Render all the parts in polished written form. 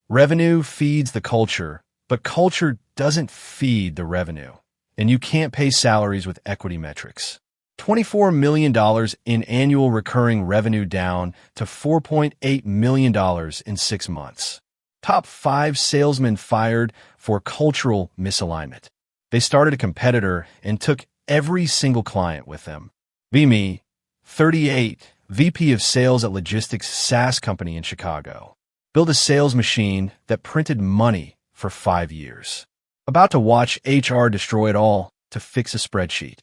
Revenue feeds the culture, but culture doesn't feed the revenue. And you can't pay salaries with equity metrics. $24 million in annual recurring revenue down to $4.8 million in 6 months. Top 5 salesmen fired for cultural misalignment. They started a competitor and took every single client with them. Me, 38, VP of Sales at Logistics SaaS company in Chicago. Built a sales machine that printed money for 5 years. About to watch HR destroy it all to fix a spreadsheet.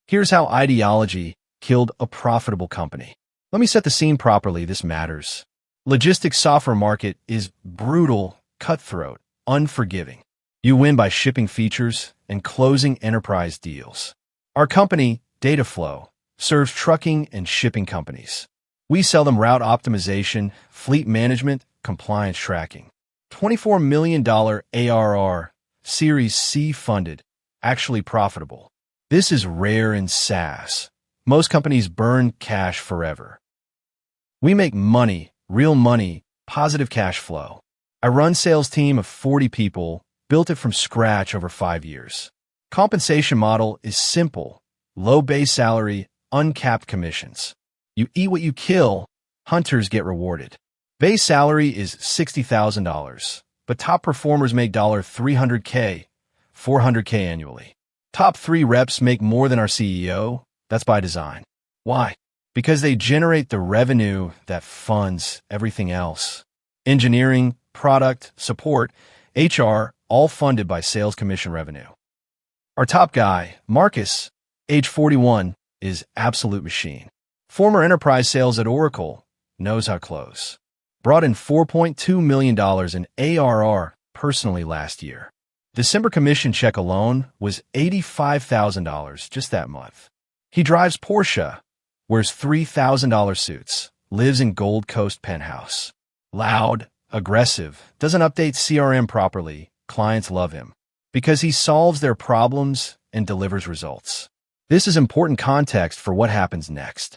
Here's how ideology killed a profitable company. Let me set the scene properly, this matters. Logistics software market is brutal, cutthroat, unforgiving. You win by shipping features and closing enterprise deals. Our company, DataFlow, serves trucking and shipping companies. We sell them route optimization, fleet management, compliance tracking. $24 million ARR, Series C funded, actually profitable. This is rare in SaaS. Most companies burn cash forever. We make money, real money, positive cash flow. I run sales team of 40 people, built it from scratch over 5 years. Compensation model is simple. Low base salary, uncapped commissions. You eat what you kill, hunters get rewarded. Base salary is $60,000, but top performers make $300K, $400K annually. Top 3 reps make more than our CEO. That's by design. Why? Because they generate the revenue that funds everything else. Engineering, product, support, HR, all funded by sales commission revenue. Our top guy, Marcus, age 41, is absolute machine. Former enterprise sales at Oracle, knows how to close. Brought in $4.2 million in ARR personally last year. December commission check alone was $85,000 just that month. He drives Porsche, wears $3,000 suits, lives in Gold Coast penthouse. Loud, aggressive, doesn't update CRM properly. Clients love him because he solves their problems and delivers results. This is important context for what happens next.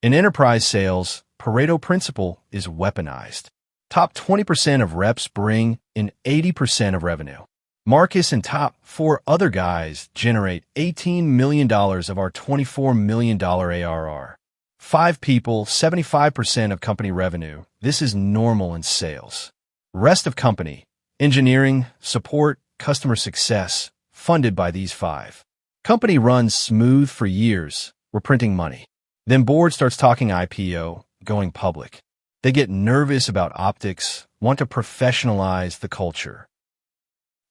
In enterprise sales, Pareto principle is weaponized. Top 20% of reps bring in 80% of revenue. Marcus and top 4 other guys generate $18 million of our $24 million ARR. 5 people, 75% of company revenue. This is normal in sales. Rest of company, engineering, support, customer success, funded by these 5. Company runs smooth for years. We're printing money. Then board starts talking IPO, going public. They get nervous about optics, want to professionalize the culture.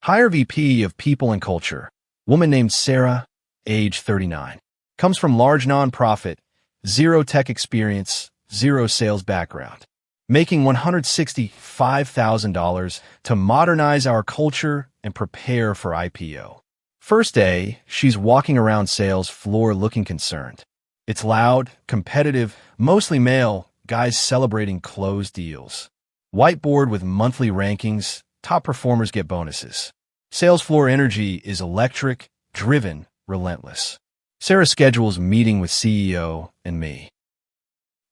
Hire VP of People and Culture, woman named Sarah, age 39. Comes from large nonprofit, 0 tech experience, 0 sales background. Making $165,000 to modernize our culture and prepare for IPO. First day, she's walking around sales floor looking concerned. It's loud, competitive, mostly male, guys celebrating closed deals. Whiteboard with monthly rankings, top performers get bonuses. Sales floor energy is electric, driven, relentless. Sarah schedules meeting with CEO and me.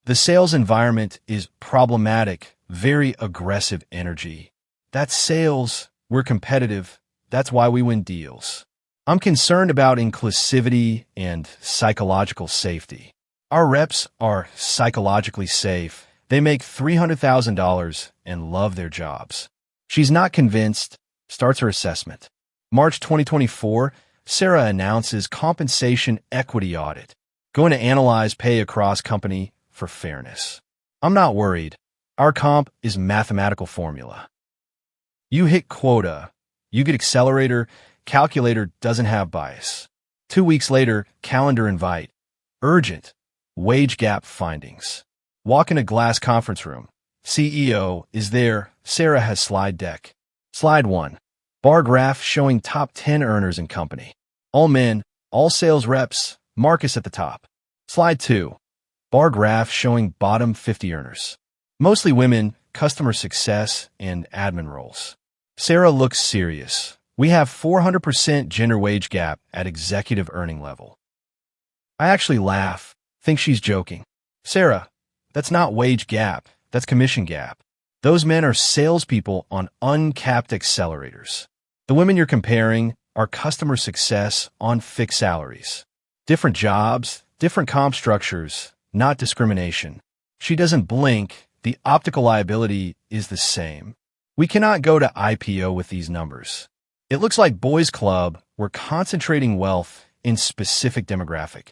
The sales environment is problematic, very aggressive energy. That's sales. We're competitive. That's why we win deals. I'm concerned about inclusivity and psychological safety. Our reps are psychologically safe. They make $300,000 and love their jobs. She's not convinced, starts her assessment. March 2024, Sarah announces compensation equity audit. Going to analyze pay across company for fairness. I'm not worried. Our comp is mathematical formula. You hit quota, you get accelerator, calculator doesn't have bias. 2 weeks later, calendar invite. Urgent. Wage gap findings. Walk in a glass conference room. CEO is there. Sarah has slide deck. Slide 1. Bar graph showing top 10 earners in company. All men, all sales reps, Marcus at the top. Slide 2. Bar graph showing bottom 50 earners. Mostly women, customer success, and admin roles. Sarah looks serious. We have 400% gender wage gap at executive earning level. I actually laugh, think she's joking. Sarah, that's not wage gap, that's commission gap. Those men are salespeople on uncapped accelerators. The women you're comparing are customer success on fixed salaries. Different jobs, different comp structures, not discrimination. She doesn't blink. The optical liability is the same. We cannot go to IPO with these numbers. It looks like Boys Club. We're concentrating wealth in specific demographic.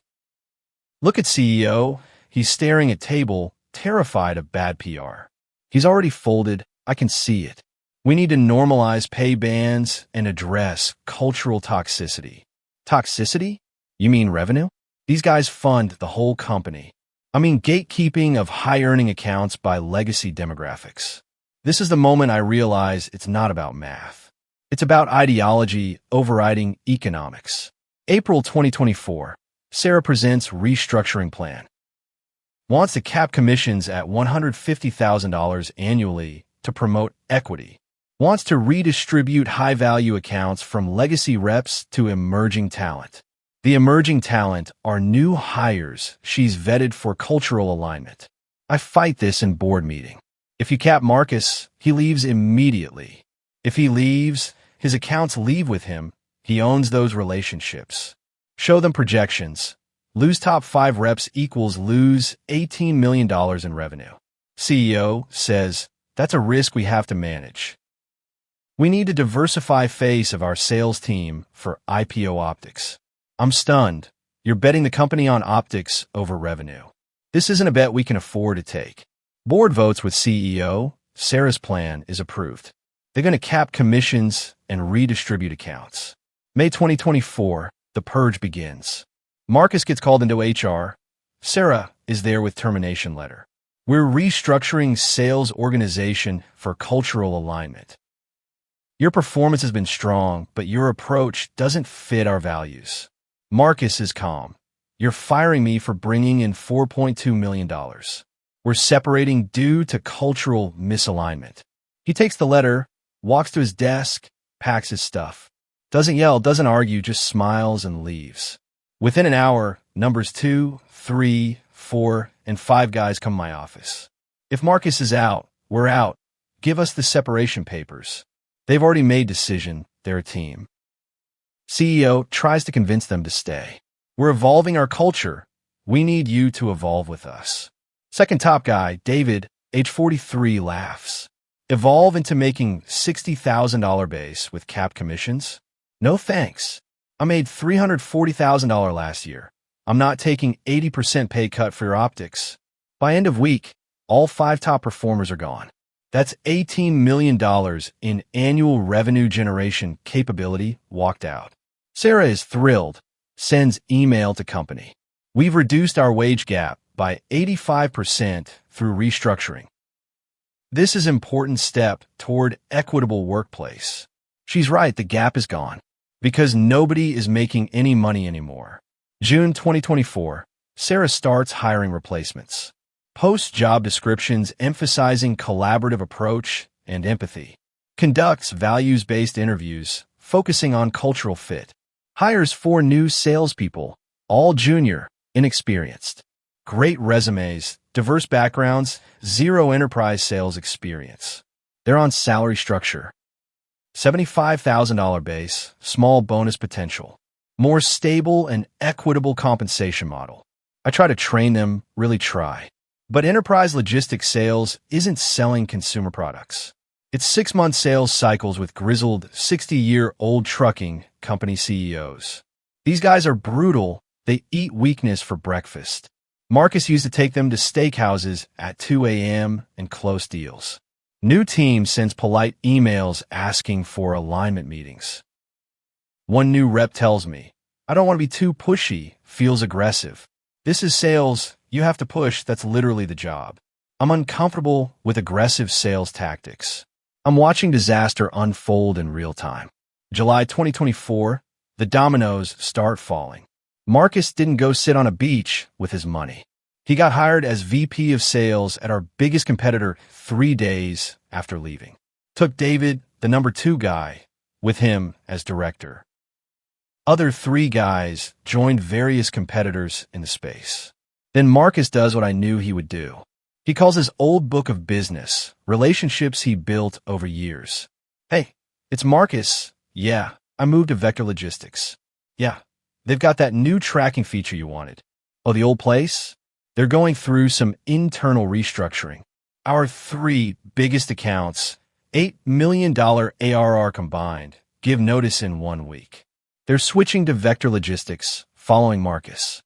Look at CEO. He's staring at table, terrified of bad PR. He's already folded. I can see it. We need to normalize pay bands and address cultural toxicity. Toxicity? You mean revenue? These guys fund the whole company. I mean gatekeeping of high-earning accounts by legacy demographics. This is the moment I realize it's not about math. It's about ideology overriding economics. April 2024. Sarah presents restructuring plan. Wants to cap commissions at $150,000 annually to promote equity. Wants to redistribute high-value accounts from legacy reps to emerging talent. The emerging talent are new hires she's vetted for cultural alignment. I fight this in board meeting. If you cap Marcus, he leaves immediately. If he leaves, his accounts leave with him. He owns those relationships. Show them projections. Lose top 5 reps equals lose $18 million in revenue. CEO says, that's a risk we have to manage. We need to diversify face of our sales team for IPO optics. I'm stunned. You're betting the company on optics over revenue. This isn't a bet we can afford to take. Board votes with CEO. Sarah's plan is approved. They're going to cap commissions and redistribute accounts. May 2024, the purge begins. Marcus gets called into HR. Sarah is there with termination letter. We're restructuring sales organization for cultural alignment. Your performance has been strong, but your approach doesn't fit our values. Marcus is calm. You're firing me for bringing in $4.2 million. We're separating due to cultural misalignment. He takes the letter, walks to his desk, packs his stuff. Doesn't yell, doesn't argue, just smiles and leaves. Within an hour, numbers 2, 3, 4, and 5 guys come to my office. If Marcus is out, we're out. Give us the separation papers. They've already made decision. They're a team. CEO tries to convince them to stay. We're evolving our culture. We need you to evolve with us. Second top guy, David, age 43, laughs. Evolve into making $60,000 base with cap commissions? No thanks. I made $340,000 last year. I'm not taking 80% pay cut for your optics. By end of week, all 5 top performers are gone. That's $18 million in annual revenue generation capability walked out. Sarah is thrilled, sends email to company. We've reduced our wage gap by 85% through restructuring. This is an important step toward equitable workplace. She's right, the gap is gone because nobody is making any money anymore. June 2024, Sarah starts hiring replacements. Posts job descriptions emphasizing collaborative approach and empathy. Conducts values-based interviews, focusing on cultural fit. Hires 4 new salespeople, all junior, inexperienced. Great resumes, diverse backgrounds, 0 enterprise sales experience. They're on salary structure. $75,000 base, small bonus potential. More stable and equitable compensation model. I try to train them, really try. But enterprise logistics sales isn't selling consumer products. It's 6-month sales cycles with grizzled 60-year-old trucking company CEOs. These guys are brutal. They eat weakness for breakfast. Marcus used to take them to steakhouses at 2 a.m. and close deals. New team sends polite emails asking for alignment meetings. One new rep tells me, I don't want to be too pushy, feels aggressive. This is sales. You have to push. That's literally the job. I'm uncomfortable with aggressive sales tactics. I'm watching disaster unfold in real time. July 2024, the dominoes start falling. Marcus didn't go sit on a beach with his money. He got hired as VP of sales at our biggest competitor 3 days after leaving. Took David, the number 2 guy, with him as director. Other 3 guys joined various competitors in the space. Then Marcus does what I knew he would do. He calls his old book of business, relationships he built over years. Hey, it's Marcus. Yeah, I moved to Vector Logistics. Yeah, they've got that new tracking feature you wanted. Oh, the old place? They're going through some internal restructuring. Our 3 biggest accounts, $8 million ARR combined, give notice in 1 week. They're switching to Vector Logistics, following Marcus.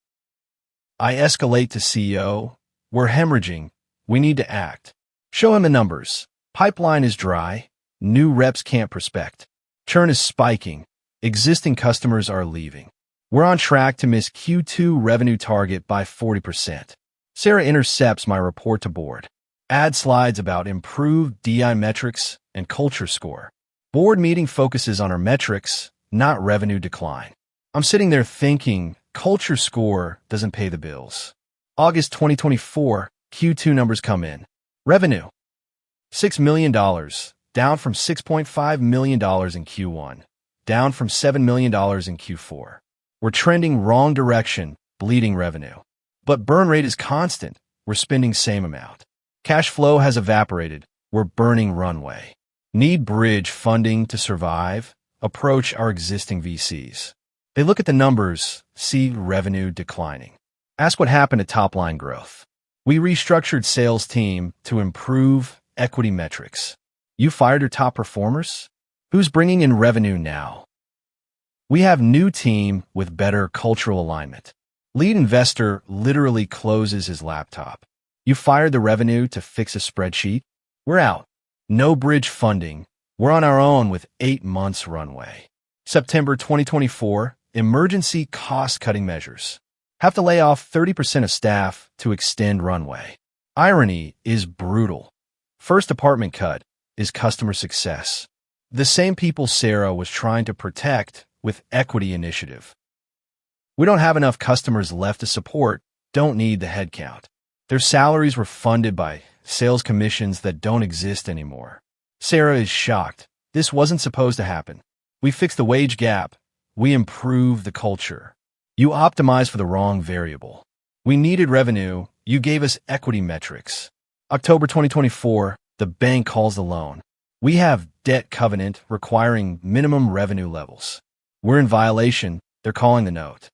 I escalate to CEO. We're hemorrhaging. We need to act. Show him the numbers. Pipeline is dry. New reps can't prospect. Churn is spiking. Existing customers are leaving. We're on track to miss Q2 revenue target by 40%. Sarah intercepts my report to board. Add slides about improved DI metrics and culture score. Board meeting focuses on our metrics, not revenue decline. I'm sitting there thinking, culture score doesn't pay the bills. August 2024, Q2 numbers come in. Revenue, $6 million, down from $6.5 million in Q1, down from $7 million in Q4. We're trending wrong direction, bleeding revenue. But burn rate is constant. We're spending same amount. Cash flow has evaporated. We're burning runway. Need bridge funding to survive. Approach our existing VCs. They look at the numbers, see revenue declining. Ask what happened to top-line growth. We restructured sales team to improve equity metrics. You fired your top performers? Who's bringing in revenue now? We have new team with better cultural alignment. Lead investor literally closes his laptop. You fired the revenue to fix a spreadsheet? We're out. No bridge funding. We're on our own with 8 months runway. September 2024, emergency cost-cutting measures. Have to lay off 30% of staff to extend runway. Irony is brutal. First department cut is customer success. The same people Sarah was trying to protect with equity initiative. We don't have enough customers left to support, don't need the headcount. Their salaries were funded by sales commissions that don't exist anymore. Sarah is shocked. This wasn't supposed to happen. We fixed the wage gap. We improved the culture. You optimized for the wrong variable. We needed revenue. You gave us equity metrics. October 2024, the bank calls the loan. We have debt covenant requiring minimum revenue levels. We're in violation. They're calling the note.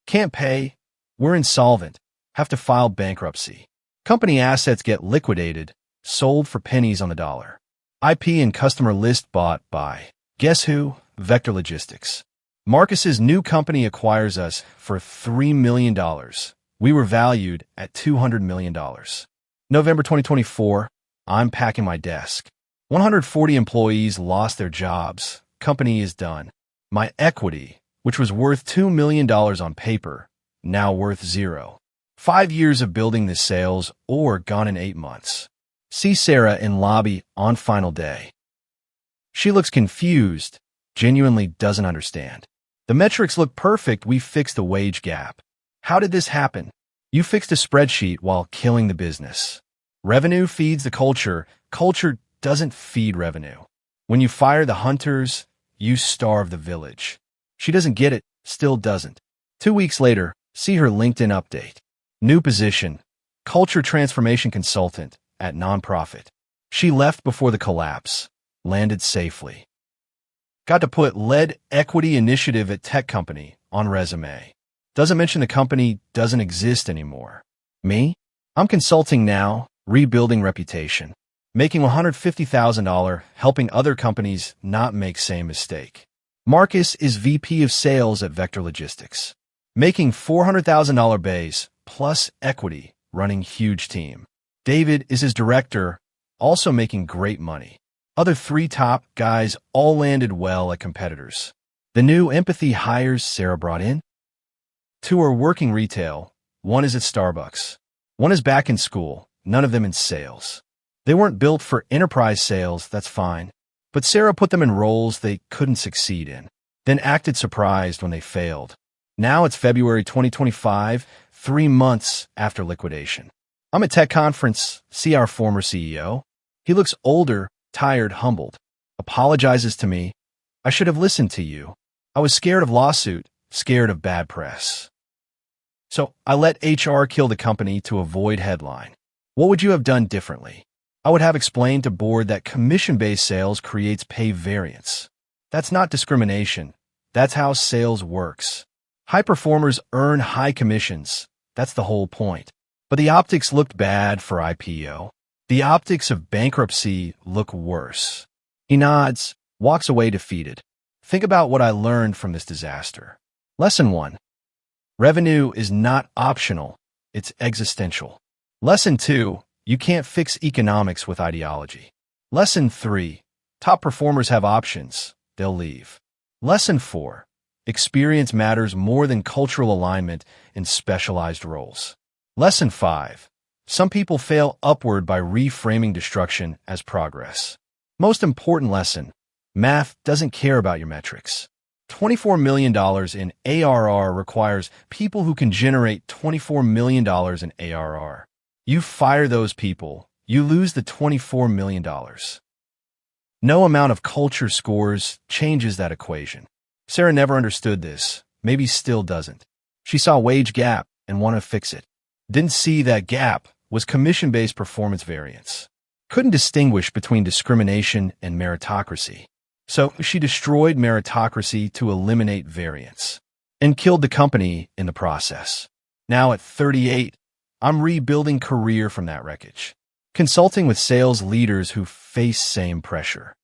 Can't pay. We're insolvent. Have to file bankruptcy. Company assets get liquidated, sold for pennies on the dollar. IP and customer list bought by, guess who? Vector Logistics. Marcus's new company acquires us for $3 million. We were valued at $200 million. November 2024, I'm packing my desk. 140 employees lost their jobs. Company is done. My equity, which was worth $2 million on paper, now worth 0. 5 years of building this sales or gone in 8 months. See Sarah in lobby on final day. She looks confused, genuinely doesn't understand. The metrics look perfect. We fixed the wage gap. How did this happen? You fixed a spreadsheet while killing the business. Revenue feeds the culture. Culture doesn't feed revenue. When you fire the hunters, you starve the village. She doesn't get it, still doesn't. 2 weeks later, see her LinkedIn update. New position, culture transformation consultant at nonprofit. She left before the collapse, landed safely. Got to put lead equity initiative at tech company on resume. Doesn't mention the company doesn't exist anymore. Me? I'm consulting now, rebuilding reputation. Making $150,000, helping other companies not make same mistake. Marcus is VP of sales at Vector Logistics. Making $400,000 base plus equity, running huge team. David is his director, also making great money. Other 3 top guys all landed well at competitors. The new empathy hires Sarah brought in. 2 are working retail. 1 is at Starbucks. 1 is back in school, none of them in sales. They weren't built for enterprise sales, that's fine. But Sarah put them in roles they couldn't succeed in, then acted surprised when they failed. Now it's February 2025, 3 months after liquidation. I'm at tech conference, see our former CEO. He looks older, tired, humbled. Apologizes to me. I should have listened to you. I was scared of lawsuit, scared of bad press. So I let HR kill the company to avoid headline. What would you have done differently? I would have explained to board that commission-based sales creates pay variance. That's not discrimination. That's how sales works. High performers earn high commissions. That's the whole point. But the optics looked bad for IPO. The optics of bankruptcy look worse. He nods, walks away defeated. Think about what I learned from this disaster. Lesson 1. Revenue is not optional. It's existential. Lesson 2. You can't fix economics with ideology. Lesson 3. Top performers have options. They'll leave. Lesson 4. Experience matters more than cultural alignment in specialized roles. Lesson 5. Some people fail upward by reframing destruction as progress. Most important lesson. Math doesn't care about your metrics. $24 million in ARR requires people who can generate $24 million in ARR. You fire those people, you lose the $24 million. No amount of culture scores changes that equation. Sarah never understood this, maybe still doesn't. She saw wage gap and wanted to fix it. Didn't see that gap was commission-based performance variance. Couldn't distinguish between discrimination and meritocracy. So she destroyed meritocracy to eliminate variance and killed the company in the process. Now at 38, I'm rebuilding career from that wreckage, consulting with sales leaders who face same pressure.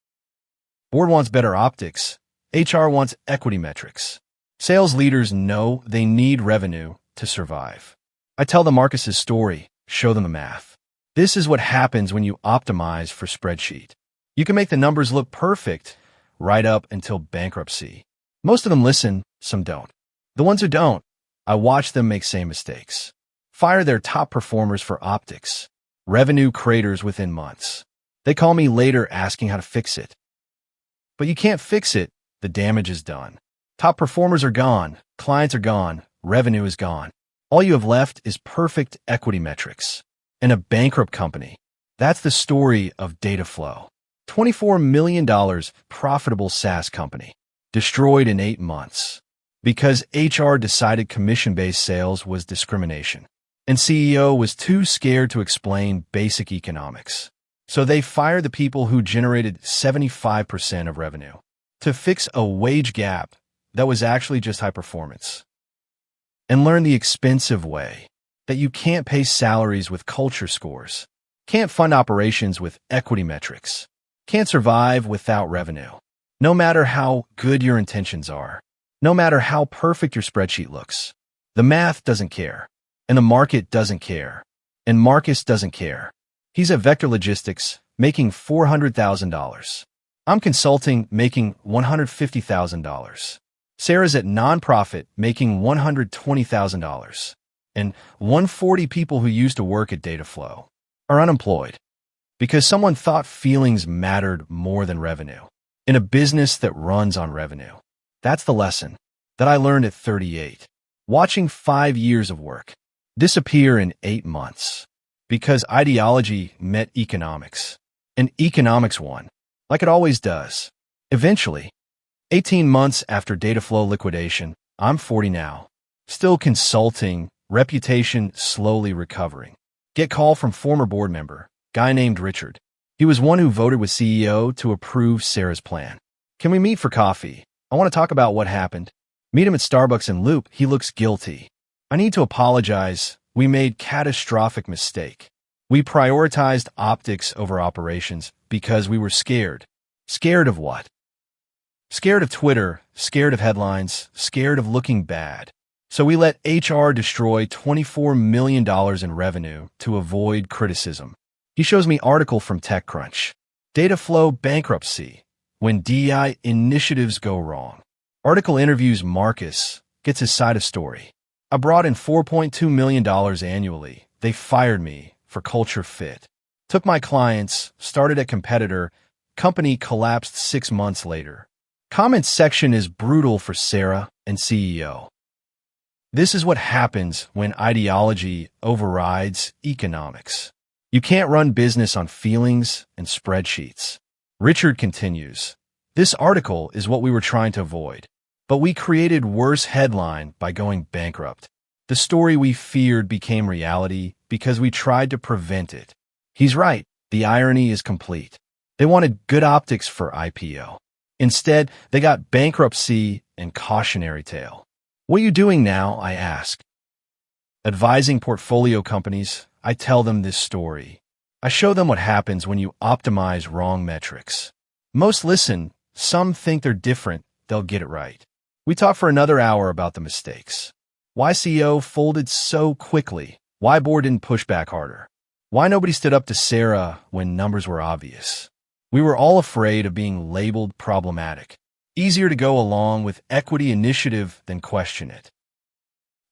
Board wants better optics. HR wants equity metrics. Sales leaders know they need revenue to survive. I tell them Marcus's story, show them the math. This is what happens when you optimize for spreadsheet. You can make the numbers look perfect right up until bankruptcy. Most of them listen, some don't. The ones who don't, I watch them make same mistakes. Fire their top performers for optics. Revenue craters within months. They call me later asking how to fix it. But you can't fix it, the damage is done. Top performers are gone, clients are gone, revenue is gone. All you have left is perfect equity metrics. And a bankrupt company. That's the story of DataFlow. $24 million profitable SaaS company. Destroyed in 8 months. Because HR decided commission-based sales was discrimination. And CEO was too scared to explain basic economics. So they fired the people who generated 75% of revenue to fix a wage gap that was actually just high performance. And learn the expensive way that you can't pay salaries with culture scores, can't fund operations with equity metrics, can't survive without revenue. No matter how good your intentions are, no matter how perfect your spreadsheet looks, the math doesn't care, and the market doesn't care, and Marcus doesn't care. He's at Vector Logistics, making $400,000. I'm consulting, making $150,000. Sarah's at nonprofit, making $120,000. And 140 people who used to work at DataFlow are unemployed because someone thought feelings mattered more than revenue in a business that runs on revenue. That's the lesson that I learned at 38, watching 5 years of work disappear in 8 months because ideology met economics, and economics won, like it always does. Eventually, 18 months after DataFlow liquidation, I'm 40 now, still consulting, reputation slowly recovering. Get call from former board member, guy named Richard. He was one who voted with CEO to approve Sarah's plan. Can we meet for coffee? I want to talk about what happened. Meet him at Starbucks in Loop. He looks guilty. I need to apologize. We made catastrophic mistake. We prioritized optics over operations because we were scared. Scared of what? Scared of Twitter, scared of headlines, scared of looking bad. So we let HR destroy $24 million in revenue to avoid criticism. He shows me article from TechCrunch. DataFlow bankruptcy, when DEI initiatives go wrong. Article interviews Marcus, gets his side of story. I brought in $4.2 million annually. They fired me for culture fit. Took my clients, started a competitor, company collapsed 6 months later. Comment section is brutal for Sarah and CEO. This is what happens when ideology overrides economics. You can't run business on feelings and spreadsheets. Richard continues. This article is what we were trying to avoid, but we created worse headline by going bankrupt. The story we feared became reality because we tried to prevent it. He's right. The irony is complete. They wanted good optics for IPO. Instead, they got bankruptcy and cautionary tale. What are you doing now? I ask. Advising portfolio companies, I tell them this story. I show them what happens when you optimize wrong metrics. Most listen. Some think they're different. They'll get it right. We talk for another hour about the mistakes. Why CEO folded so quickly? Why board didn't push back harder? Why nobody stood up to Sarah when numbers were obvious? We were all afraid of being labeled problematic. Easier to go along with equity initiative than question it.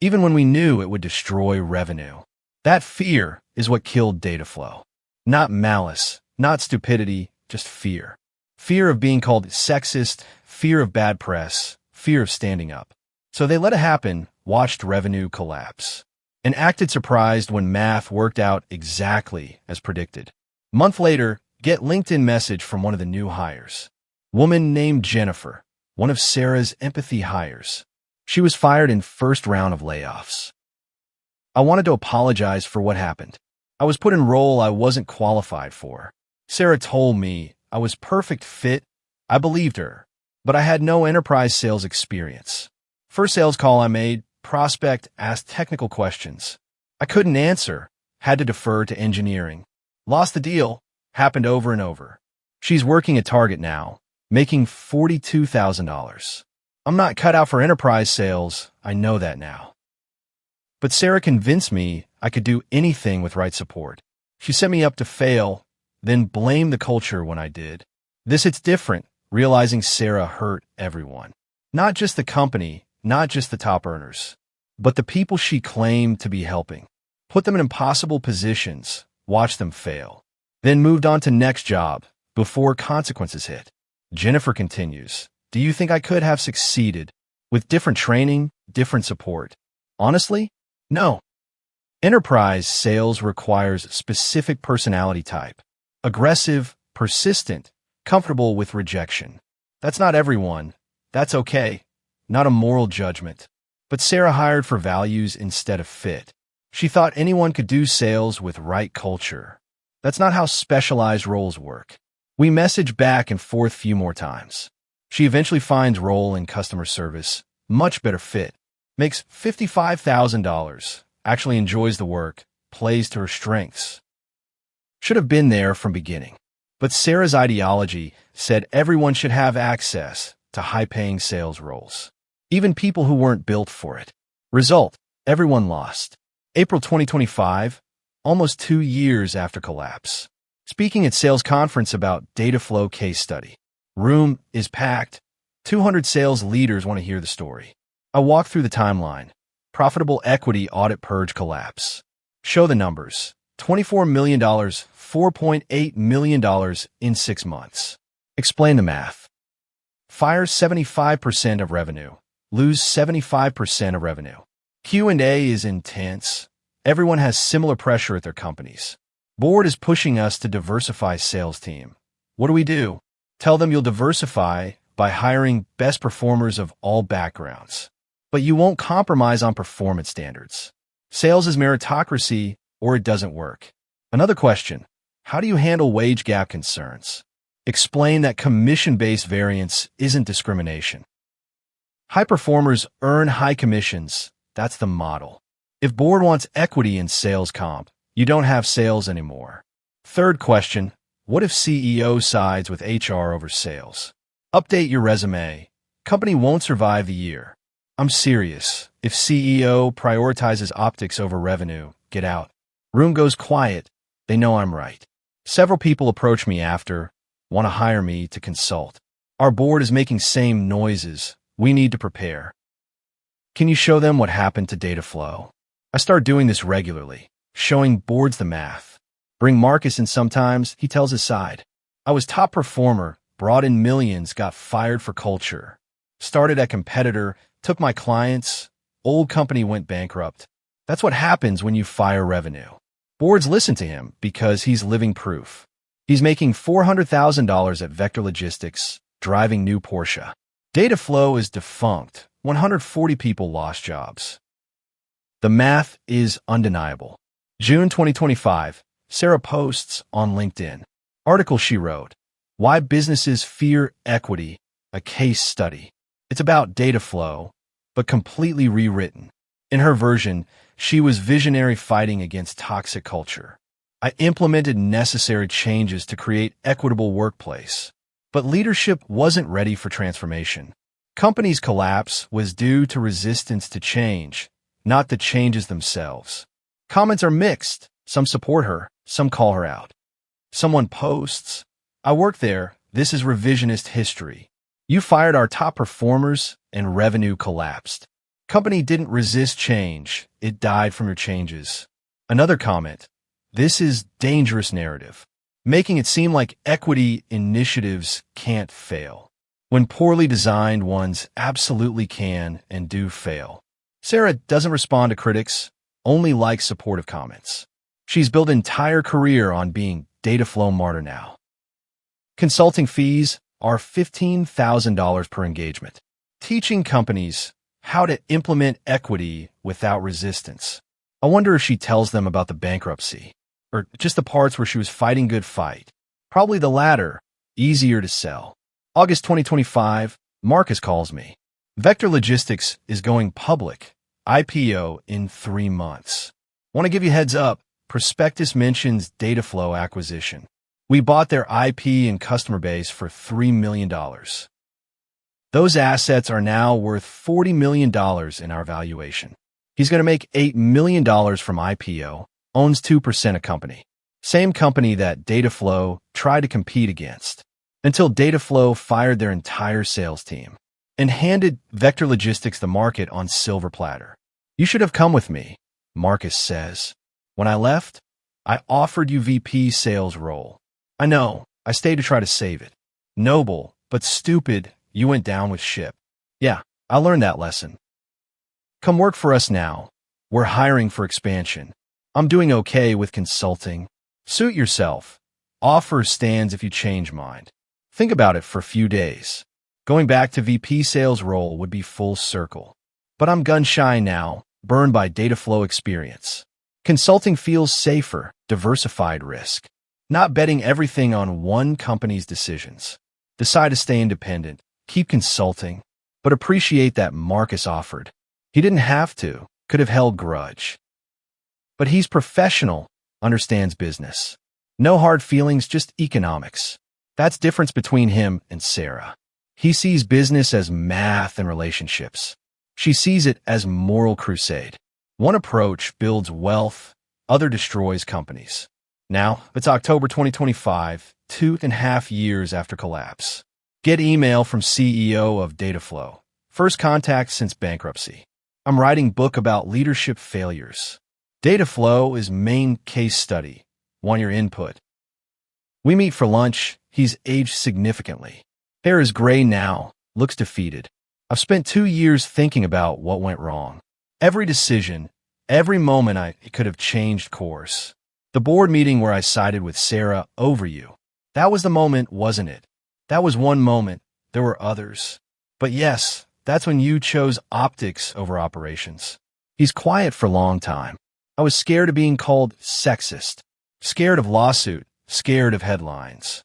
Even when we knew it would destroy revenue. That fear is what killed DataFlow. Not malice, not stupidity, just fear. Fear of being called sexist, fear of bad press, fear of standing up. So they let it happen, watched revenue collapse, and acted surprised when math worked out exactly as predicted. A month later, get LinkedIn message from one of the new hires. Woman named Jennifer, one of Sarah's empathy hires. She was fired in first round of layoffs. I wanted to apologize for what happened. I was put in role I wasn't qualified for. Sarah told me I was perfect fit. I believed her, but I had no enterprise sales experience. First sales call I made, prospect asked technical questions. I couldn't answer, had to defer to engineering. Lost the deal, happened over and over. She's working at Target now, making $42,000. I'm not cut out for enterprise sales, I know that now. But Sarah convinced me I could do anything with right support. She set me up to fail, then blamed the culture when I did. It's different, realizing Sarah hurt everyone. Not just the company, not just the top earners, but the people she claimed to be helping. Put them in impossible positions, watched them fail. Then moved on to next job, before consequences hit. Jennifer continues, do you think I could have succeeded? With different training, different support? Honestly, no. Enterprise sales requires specific personality type. Aggressive, persistent, comfortable with rejection. That's not everyone. That's okay. Not a moral judgment. But Sarah hired for values instead of fit. She thought anyone could do sales with right culture. That's not how specialized roles work. We message back and forth few more times. She eventually finds role in customer service, much better fit. Makes $55,000, actually enjoys the work, plays to her strengths. Should have been there from beginning. But Sarah's ideology said everyone should have access to high-paying sales roles, even people who weren't built for it. Result, everyone lost. April 2025, almost 2 years after collapse. Speaking at sales conference about DataFlow case study. Room is packed. 200 sales leaders want to hear the story. I walk through the timeline. Profitable equity audit purge collapse. Show the numbers. $24 million, $4.8 million in 6 months. Explain the math. Fire 75% of revenue. Lose 75% of revenue. Q&A is intense. Everyone has similar pressure at their companies. Board is pushing us to diversify sales team. What do? Tell them you'll diversify by hiring best performers of all backgrounds. But you won't compromise on performance standards. Sales is meritocracy, or it doesn't work. Another question, how do you handle wage gap concerns? Explain that commission-based variance isn't discrimination. High performers earn high commissions. That's the model. If board wants equity in sales comp, you don't have sales anymore. Third question, what if CEO sides with HR over sales? Update your resume. Company won't survive the year. I'm serious. If CEO prioritizes optics over revenue, get out. Room goes quiet. They know I'm right. Several people approach me after, want to hire me to consult. Our board is making same noises. We need to prepare. Can you show them what happened to DataFlow? I start doing this regularly, showing boards the math. Bring Marcus in sometimes, he tells his side. I was top performer, brought in millions, got fired for culture. Started at competitor, took my clients, old company went bankrupt. That's what happens when you fire revenue. Boards listen to him because he's living proof. He's making $400,000 at Vector Logistics, driving new Porsche. DataFlow is defunct. 140 people lost jobs. The math is undeniable. June 2025, Sarah posts on LinkedIn. Article she wrote, Why Businesses Fear Equity, a Case Study. It's about DataFlow, but completely rewritten. In her version, she was visionary fighting against toxic culture. I implemented necessary changes to create equitable workplace. But leadership wasn't ready for transformation. Companies' collapse was due to resistance to change, not the changes themselves. Comments are mixed. Some support her, some call her out. Someone posts, I worked there, this is revisionist history. You fired our top performers and revenue collapsed. Company didn't resist change, it died from your changes. Another comment, this is dangerous narrative, making it seem like equity initiatives can't fail, when poorly designed ones absolutely can and do fail. Sarah doesn't respond to critics, only likes supportive comments. She's built an entire career on being DataFlow martyr now. Consulting fees are $15,000 per engagement. Teaching companies how to implement equity without resistance. I wonder if she tells them about the bankruptcy, or just the parts where she was fighting good fight. Probably the latter, easier to sell. August 2025, Marcus calls me. Vector Logistics is going public, IPO in 3 months. Want to give you heads up, prospectus mentions DataFlow acquisition. We bought their IP and customer base for $3 million. Those assets are now worth $40 million in our valuation. He's going to make $8 million from IPO, owns 2% of company. Same company that DataFlow tried to compete against, until DataFlow fired their entire sales team and handed Vector Logistics the market on silver platter. You should have come with me, Marcus says. When I left, I offered you VP sales role. I know, I stayed to try to save it. Noble, but stupid, you went down with ship. Yeah, I learned that lesson. Come work for us now. We're hiring for expansion. I'm doing okay with consulting. Suit yourself. Offer stands if you change mind. Think about it for a few days. Going back to VP sales role would be full circle. But I'm gun-shy now, burned by DataFlow experience. Consulting feels safer, diversified risk. Not betting everything on one company's decisions. Decide to stay independent, keep consulting, but appreciate that Marcus offered. He didn't have to, could have held grudge. But he's professional, understands business. No hard feelings, just economics. That's the difference between him and Sarah. He sees business as math and relationships. She sees it as moral crusade. One approach builds wealth, other destroys companies. Now, it's October 2025, 2.5 years after collapse. Get email from CEO of DataFlow. First contact since bankruptcy. I'm writing book about leadership failures. DataFlow is main case study. Want your input? We meet for lunch. He's aged significantly. Hair is gray now, looks defeated. I've spent 2 years thinking about what went wrong. Every decision, every moment I could have changed course. The board meeting where I sided with Sarah over you. That was the moment, wasn't it? That was one moment. There were others. But yes, that's when you chose optics over operations. He's quiet for a long time. I was scared of being called sexist. Scared of lawsuit. Scared of headlines.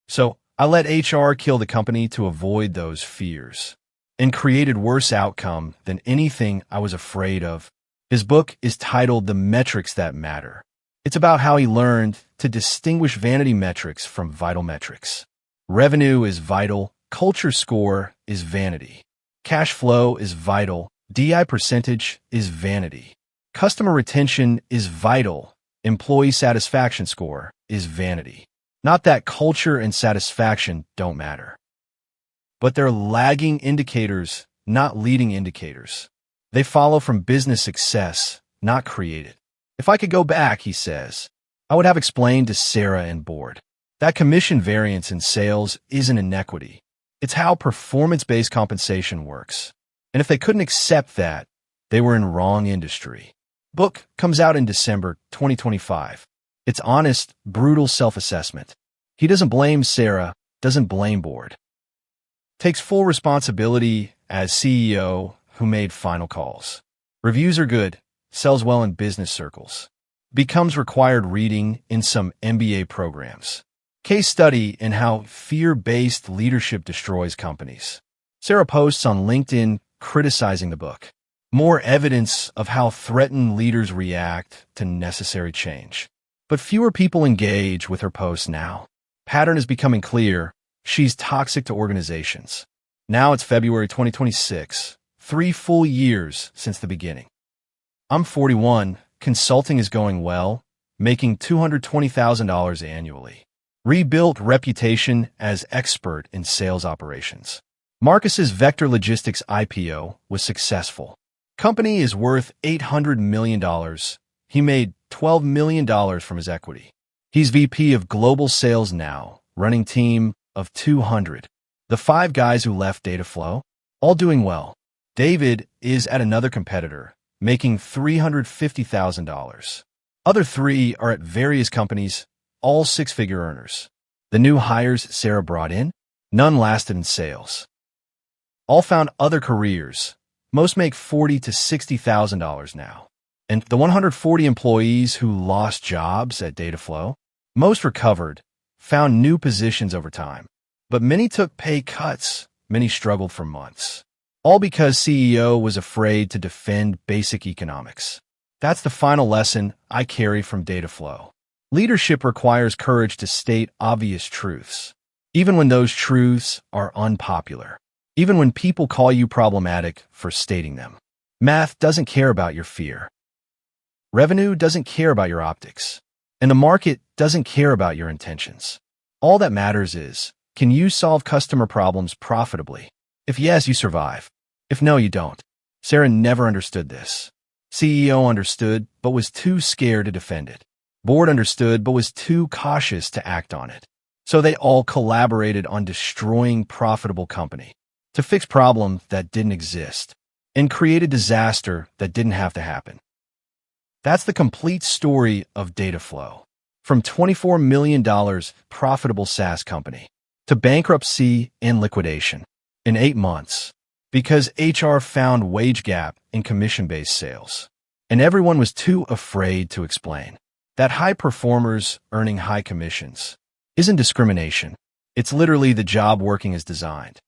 So I let HR kill the company to avoid those fears. And created worse outcome than anything I was afraid of. His book is titled The Metrics That Matter. It's about how he learned to distinguish vanity metrics from vital metrics. Revenue is vital, culture score is vanity. Cash flow is vital, DI percentage is vanity. Customer retention is vital, employee satisfaction score is vanity. Not that culture and satisfaction don't matter. But they're lagging indicators, not leading indicators. They follow from business success, not create it. If I could go back, he says, I would have explained to Sarah and board that commission variance in sales isn't inequity. It's how performance-based compensation works. And if they couldn't accept that, they were in wrong industry. Book comes out in December 2025. It's honest, brutal self-assessment. He doesn't blame Sarah, doesn't blame board. Takes full responsibility as CEO who made final calls. Reviews are good, sells well in business circles, becomes required reading in some MBA programs. Case study in how fear-based leadership destroys companies. Sarah posts on LinkedIn criticizing the book. More evidence of how threatened leaders react to necessary change. But fewer people engage with her posts now. Pattern is becoming clear. She's toxic to organizations. Now it's February 2026, 3 full years since the beginning. I'm 41, consulting is going well, making $220,000 annually. Rebuilt reputation as expert in sales operations. Marcus's Vector Logistics IPO was successful. Company is worth $800 million. He made $12 million from his equity. He's VP of Global Sales now, running team of 200. The 5 guys who left DataFlow, all doing well. David is at another competitor, making $350,000. Other 3 are at various companies, all 6-figure earners. The new hires Sarah brought in, none lasted in sales. All found other careers. Most make $40,000 to $60,000 now. And the 140 employees who lost jobs at DataFlow, most recovered, found new positions over time. But many took pay cuts, many struggled for months. All because CEO was afraid to defend basic economics. That's the final lesson I carry from DataFlow. Leadership requires courage to state obvious truths, even when those truths are unpopular, even when people call you problematic for stating them. Math doesn't care about your fear. Revenue doesn't care about your optics. And the market doesn't care about your intentions. All that matters is, can you solve customer problems profitably? If yes, you survive. If no, you don't. Sarah never understood this. CEO understood, but was too scared to defend it. Board understood, but was too cautious to act on it. So they all collaborated on destroying profitable company to fix problems that didn't exist and create a disaster that didn't have to happen. That's the complete story of DataFlow. From $24 million profitable SaaS company to bankruptcy and liquidation in 8 months because HR found wage gap in commission-based sales. And everyone was too afraid to explain that high performers earning high commissions isn't discrimination. It's literally the job working as designed.